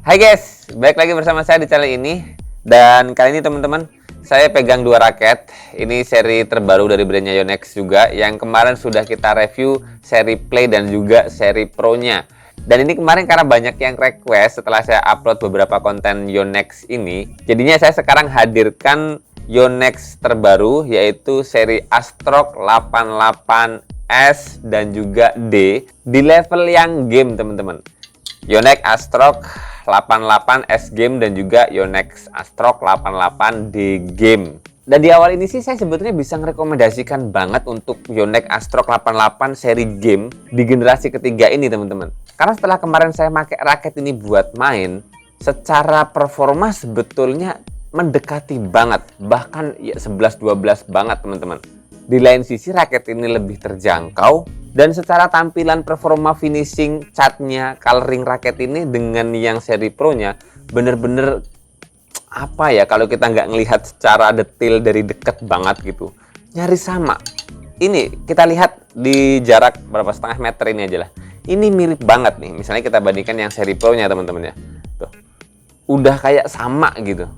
Hai guys, balik lagi bersama saya di channel ini. Dan kali ini teman-teman, saya pegang dua raket. Ini seri terbaru dari brandnya Yonex juga, yang kemarin sudah kita review seri Play dan juga seri Pro-nya. Dan ini kemarin karena banyak yang request setelah saya upload beberapa konten Yonex ini, jadinya saya sekarang hadirkan Yonex terbaru, yaitu seri Astrok 88S dan juga D di level yang game teman-teman. Yonex Astrok 88S Game dan juga Yonex Astrok 88D Game. Dan di awal ini sih saya sebetulnya bisa merekomendasikan banget untuk Yonex Astrok 88 seri game di generasi ketiga ini teman-teman. Karena setelah kemarin saya pakai raket ini buat main, secara performa sebetulnya mendekati banget, bahkan ya 11-12 banget teman-teman. Di lain sisi raket ini lebih terjangkau, dan secara tampilan performa finishing catnya, coloring raket ini dengan yang seri Pro-nya bener-bener apa ya, kalau kita nggak ngelihat secara detail dari deket banget gitu, nyaris sama. Ini kita lihat di jarak berapa, setengah meter ini aja lah. Ini mirip banget nih, misalnya kita bandingkan yang seri Pro-nya teman-teman ya. Tuh, udah kayak sama gitu.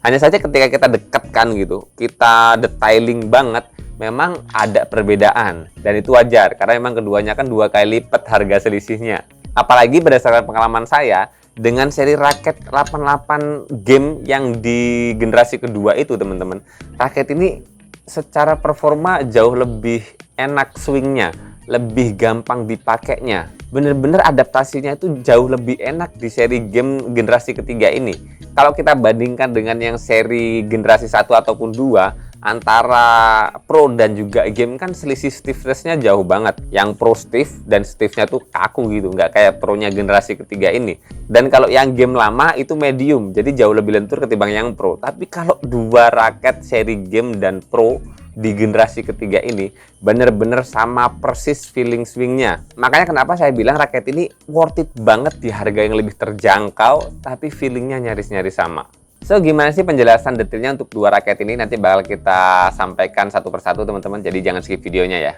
Hanya saja ketika kita dekatkan gitu, kita detailing banget, memang ada perbedaan. Dan itu wajar, karena memang keduanya kan 2 kali lipat harga selisihnya. Apalagi berdasarkan pengalaman saya, dengan seri raket 88 game yang di generasi kedua itu teman-teman, raket ini secara performa jauh lebih enak swingnya, lebih gampang dipakainya. Bener-bener adaptasinya itu jauh lebih enak di seri game generasi ketiga ini. Kalau kita bandingkan dengan yang seri generasi 1 ataupun 2, antara Pro dan juga game kan selisih stiffness-nya jauh banget. Yang Pro stiff dan stiffnya tuh kaku gitu, nggak kayak Pro-nya generasi ketiga ini. Dan kalau yang game lama itu medium, jadi jauh lebih lentur ketimbang yang Pro. Tapi kalau dua raket seri game dan Pro di generasi ketiga ini bener-bener sama persis feeling swingnya. Makanya kenapa saya bilang raket ini worth it banget di harga yang lebih terjangkau, tapi feelingnya nyaris-nyaris sama. So, gimana sih penjelasan detailnya untuk dua raket ini? Nanti bakal kita sampaikan satu persatu teman-teman, jadi jangan skip videonya ya.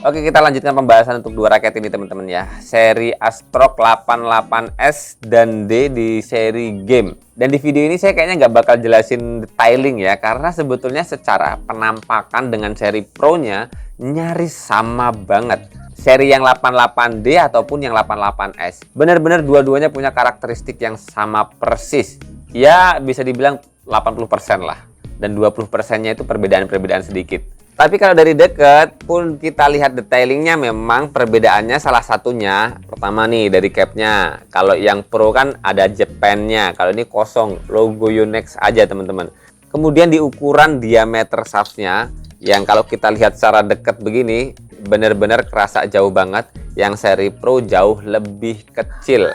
Oke, kita lanjutkan pembahasan untuk dua raket ini teman-teman ya. Seri Astrok 88S dan D di seri game. Dan di video ini saya kayaknya nggak bakal jelasin detailing ya, karena sebetulnya secara penampakan dengan seri Pro-nya nyaris sama banget. Seri yang 88D ataupun yang 88S. Benar-benar dua-duanya punya karakteristik yang sama persis. Ya, bisa dibilang 80% lah. Dan 20%-nya itu perbedaan-perbedaan sedikit. Tapi kalau dari dekat pun kita lihat detailingnya, memang perbedaannya salah satunya pertama nih dari capnya. Kalau yang Pro kan ada Japan-nya, kalau ini kosong, logo Yonex aja teman-teman. Kemudian di ukuran diameter shaftnya, yang kalau kita lihat secara dekat begini benar-benar kerasa jauh banget. Yang seri Pro jauh lebih kecil.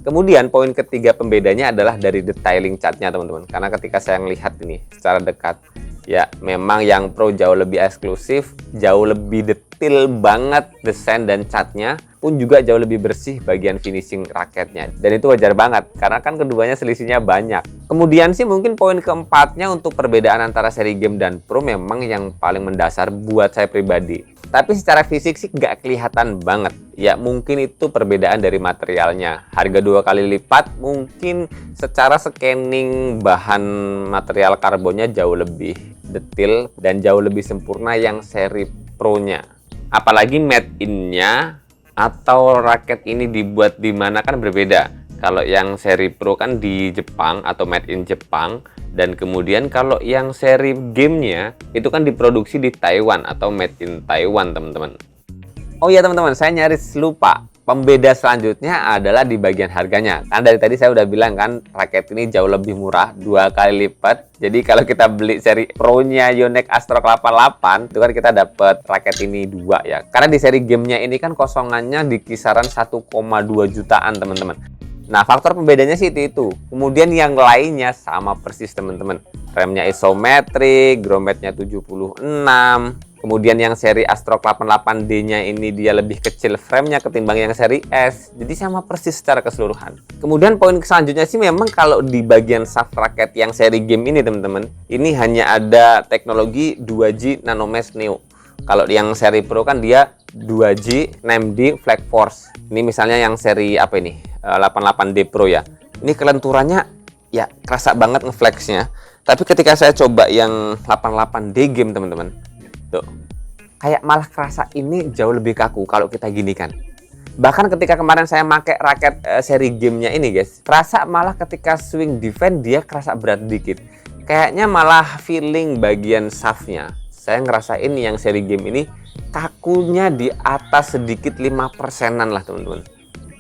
Kemudian poin ketiga pembedanya adalah dari detailing catnya teman-teman. Karena ketika saya melihat ini secara dekat, ya memang yang Pro jauh lebih eksklusif, jauh lebih detail banget desain dan catnya, pun juga jauh lebih bersih bagian finishing raketnya. Dan itu wajar banget, karena kan keduanya selisihnya banyak. Kemudian sih mungkin poin keempatnya untuk perbedaan antara seri game dan Pro memang yang paling mendasar buat saya pribadi. Tapi secara fisik sih nggak kelihatan banget. Ya mungkin itu perbedaan dari materialnya. Harga 2 kali lipat, mungkin secara scanning bahan material karbonnya jauh lebih detail dan jauh lebih sempurna yang seri Pro-nya. Apalagi made in-nya atau raket ini dibuat di mana kan berbeda. Kalau yang seri Pro kan di Jepang atau made in Jepang, dan kemudian kalau yang seri gamenya itu kan diproduksi di Taiwan atau made in Taiwan teman-teman. Oh iya teman-teman, saya nyaris lupa. Pembeda selanjutnya adalah di bagian harganya. Kan dari tadi saya udah bilang kan, raket ini jauh lebih murah, 2 kali lipat. Jadi kalau kita beli seri Pro-nya Yonex Astrok 88, itu kan kita dapat raket ini 2 ya. Karena di seri gamenya ini kan kosongannya di kisaran 1,2 jutaan teman-teman. Nah, faktor pembedanya sih itu. Kemudian yang lainnya sama persis teman-teman. Remnya isometrik, grometnya 76. Kemudian yang seri Astrok 88D-nya ini dia lebih kecil frame-nya ketimbang yang seri S. Jadi sama persis secara keseluruhan. Kemudian poin selanjutnya sih memang kalau di bagian shaft raket yang seri game ini teman-teman, ini hanya ada teknologi 2G Nanomesh Neo. Kalau yang seri Pro kan dia 2G, NAMD, Flag Force. Ini misalnya yang seri apa ini? 88D Pro ya. Ini kelenturannya ya kerasa banget ngeflexnya. Tapi ketika saya coba yang 88D game teman-teman, tuh kayak malah kerasa ini jauh lebih kaku kalau kita gini kan. Bahkan ketika kemarin saya pakai raket seri gamenya ini guys, kerasa malah ketika swing defense dia kerasa berat dikit. Kayaknya malah feeling bagian shaftnya. Saya ngerasain yang seri game ini kakunya di atas sedikit 5%-an lah teman-teman.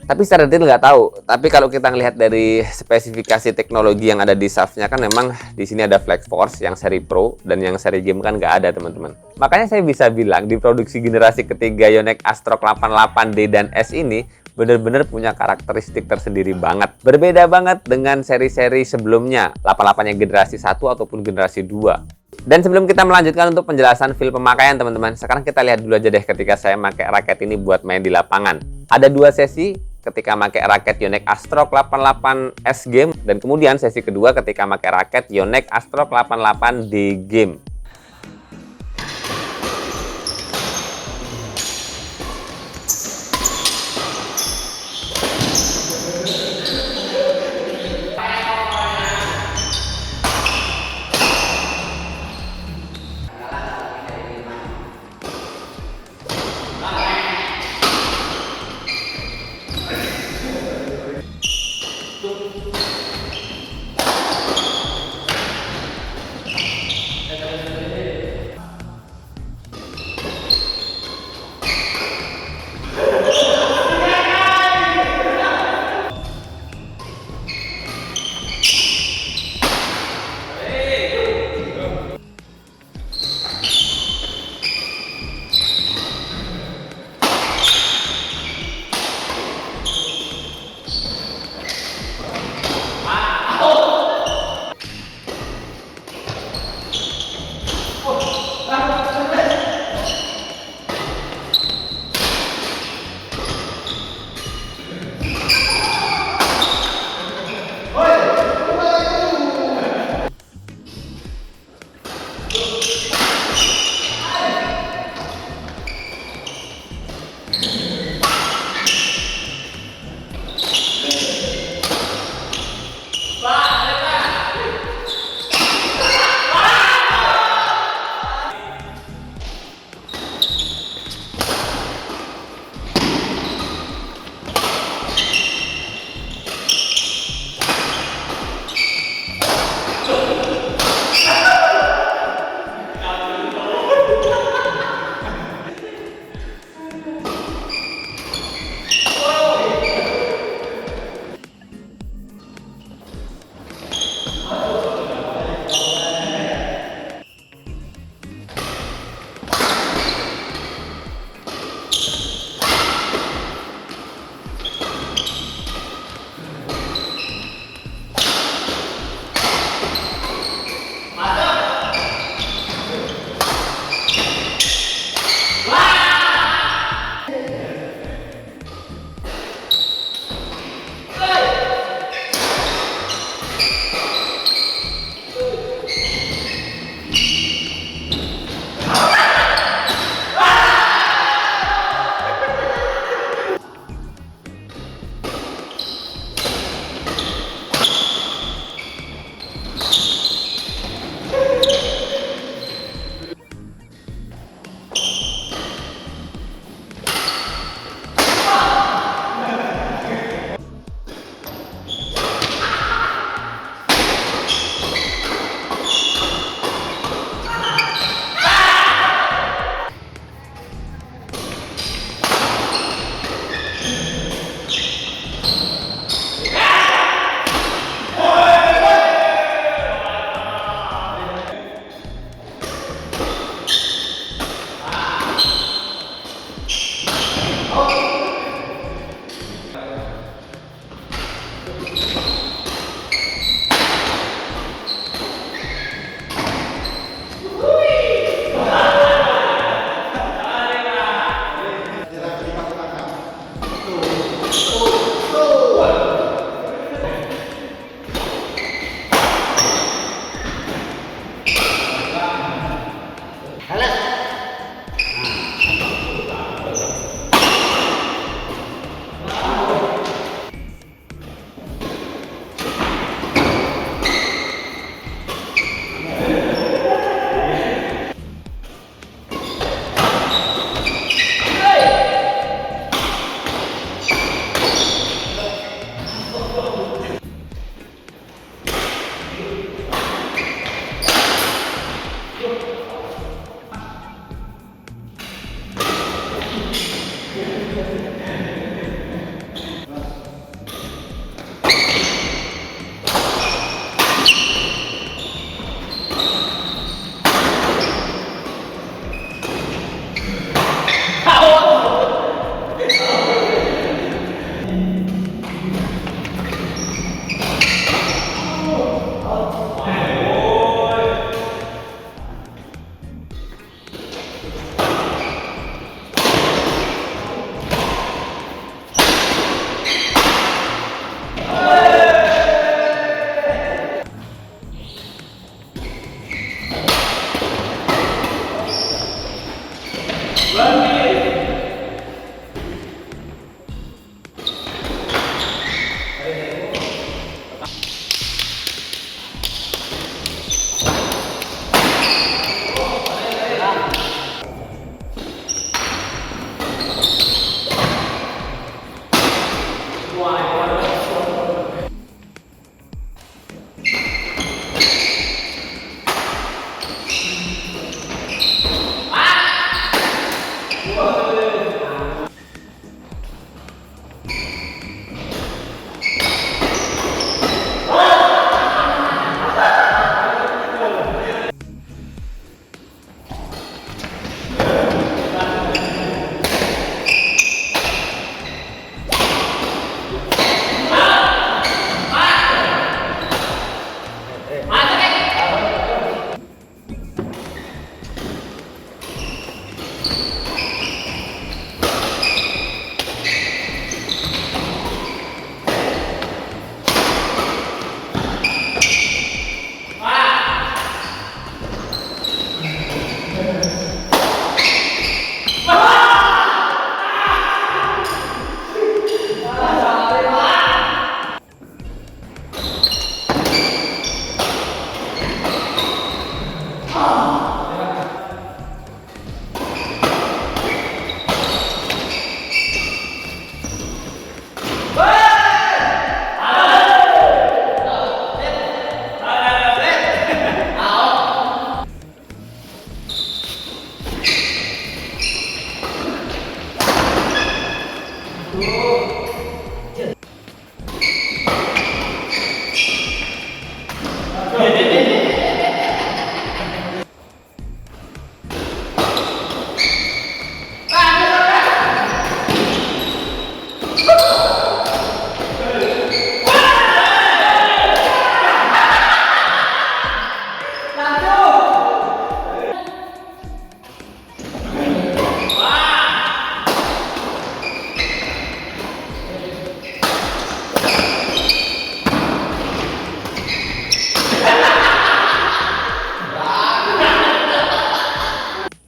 Tapi secara detail nggak tahu. Tapi kalau kita ngelihat dari spesifikasi teknologi yang ada di shaftnya kan memang di sini ada Flag Force yang seri Pro dan yang seri game kan nggak ada teman-teman. Makanya saya bisa bilang di produksi generasi ketiga Yonex Astrock 88D dan S ini benar-benar punya karakteristik tersendiri banget. Berbeda banget dengan seri-seri sebelumnya, 88 yang generasi 1 ataupun generasi 2. Dan sebelum kita melanjutkan untuk penjelasan feel pemakaian teman-teman, sekarang kita lihat dulu aja deh ketika saya pakai raket ini buat main di lapangan. Ada 2 sesi ketika pakai raket Yonex Astrock 88S Game dan kemudian sesi kedua ketika pakai raket Yonex Astrock 88D Game.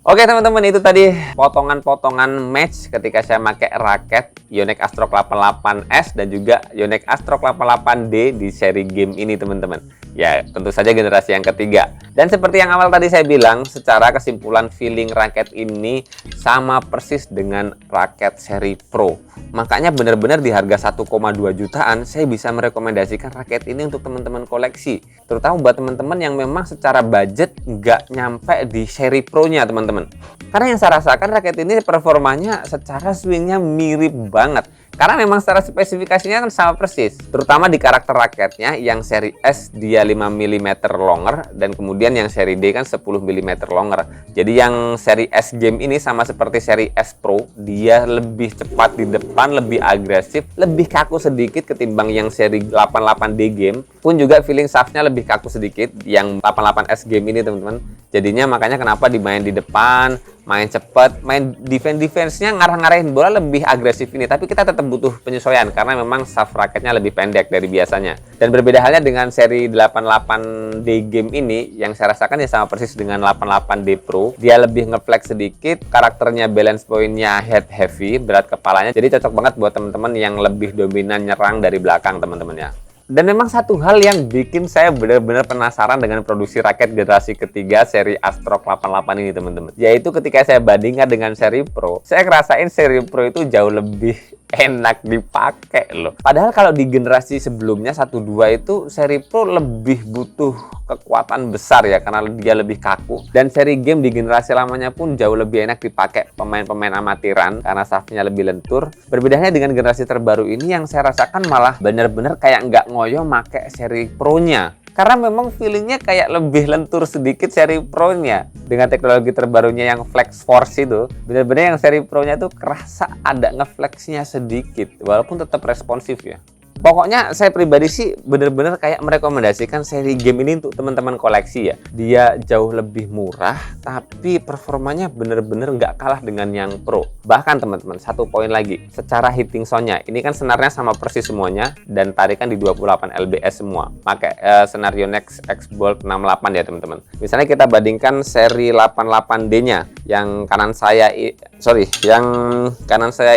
Oke teman-teman, itu tadi potongan-potongan match ketika saya pakai raket Yonex Astrok 88S dan juga Yonex Astrok 88D di seri game ini teman-teman. Ya tentu saja generasi yang ketiga. Dan seperti yang awal tadi saya bilang, secara kesimpulan feeling raket ini sama persis dengan raket seri Pro. Makanya benar-benar di harga 1,2 jutaan saya bisa merekomendasikan raket ini untuk teman-teman koleksi. Terutama buat teman-teman yang memang secara budget nggak nyampe di seri Pro-nya teman-teman. Karena yang saya rasakan raket ini performanya secara swingnya mirip banget. Karena memang secara spesifikasinya kan sama persis. Terutama di karakter raketnya yang seri S dia 5 mm longer dan kemudian yang seri D kan 10 mm longer. Jadi yang seri S game ini sama seperti seri S Pro, dia lebih cepat di depan, lebih agresif, lebih kaku sedikit ketimbang yang seri 88D game. Pun juga feeling shaftnya lebih kaku sedikit yang 88S game ini teman-teman. Jadinya makanya kenapa dimain di depan, main cepet, main defense-nya ngarah-ngarahin bola lebih agresif ini. Tapi kita tetap butuh penyesuaian karena memang shaft raketnya lebih pendek dari biasanya. Dan berbeda halnya dengan seri 88D game ini yang saya rasakan ya sama persis dengan 88D Pro. Dia lebih ngeflex sedikit, karakternya balance point-nya head heavy, berat kepalanya. Jadi cocok banget buat teman-teman yang lebih dominan nyerang dari belakang teman-teman ya. Dan memang satu hal yang bikin saya benar-benar penasaran dengan produksi raket generasi ketiga seri Astrok 88 ini teman-teman. Yaitu ketika saya bandingkan dengan seri Pro, saya ngerasain seri Pro itu jauh lebih enak dipakai loh. Padahal kalau di generasi sebelumnya 1-2 itu seri Pro lebih butuh kekuatan besar ya karena dia lebih kaku. Dan seri game di generasi lamanya pun jauh lebih enak dipakai pemain-pemain amatiran karena shaftnya lebih lentur. Berbedanya dengan generasi terbaru ini yang saya rasakan malah bener-bener kayak nggak ngoyo make seri Pro-nya. Karena memang feelingnya kayak lebih lentur sedikit seri Pro-nya. Dengan teknologi terbarunya yang Flex Force itu, bener-bener yang seri Pro-nya tuh kerasa ada ngeflexnya sedikit. Walaupun tetap responsif ya. Pokoknya saya pribadi sih bener-bener kayak merekomendasikan seri game ini untuk teman-teman koleksi ya. Dia jauh lebih murah, tapi performanya bener-bener nggak kalah dengan yang Pro. Bahkan teman-teman, satu poin lagi, secara hitting sound-nya, ini kan senarnya sama persis semuanya dan tarikan di 28 lbs semua. Pakai senar Yonex X-Bolt 68 ya teman-teman. Misalnya kita bandingkan seri 88D-nya, yang kanan saya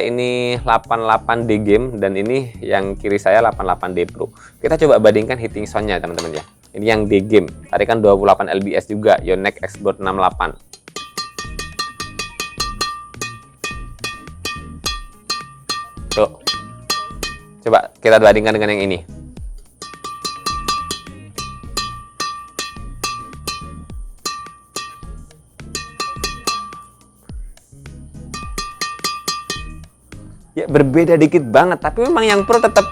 ini 88D game dan ini yang kiri saya 88D Pro. Kita coba bandingkan hitting sound-nya teman-teman ya. Ini yang D game, tarikan 28 lbs juga, Yonex X-Bolt 68. Tuh. Coba kita bandingkan dengan yang ini. Ya berbeda dikit banget, tapi memang yang Pro tetap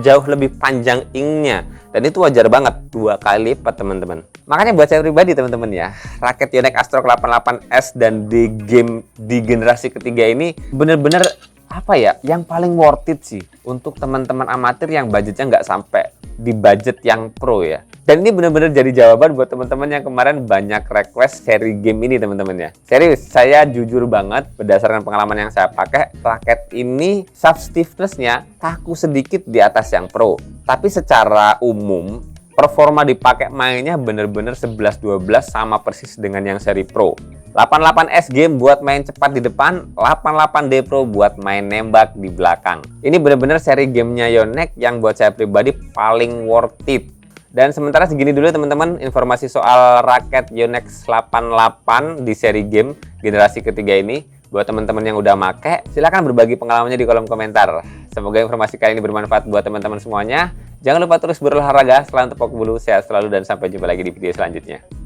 jauh lebih panjang ing-nya. Dan itu wajar banget, 2 kali lipat teman-teman. Makanya buat saya pribadi teman-teman ya, raket Yonex Astrok 88S dan D game di generasi ketiga ini bener-bener apa ya, yang paling worth it sih untuk teman-teman amatir yang budgetnya nggak sampai di budget yang Pro ya. Dan ini benar-benar jadi jawaban buat teman-teman yang kemarin banyak request seri game ini teman-teman ya. Serius, saya jujur banget berdasarkan pengalaman yang saya pakai, raket ini shaft stiffness-nya kaku sedikit di atas yang Pro. Tapi secara umum performa dipakai mainnya bener-bener 11-12 sama persis dengan yang seri Pro. 88S game buat main cepat di depan, 88D Pro buat main nembak di belakang. Ini bener-bener seri gamenya Yonex yang buat saya pribadi paling worth it. Dan sementara segini dulu teman-teman informasi soal raket Yonex 88 di seri game generasi ketiga ini. Buat teman-teman yang udah make, silahkan berbagi pengalamannya di kolom komentar. Semoga informasi kali ini bermanfaat buat teman-teman semuanya. Jangan lupa terus berolahraga, selalu tepok bulu, sehat selalu, dan sampai jumpa lagi di video selanjutnya.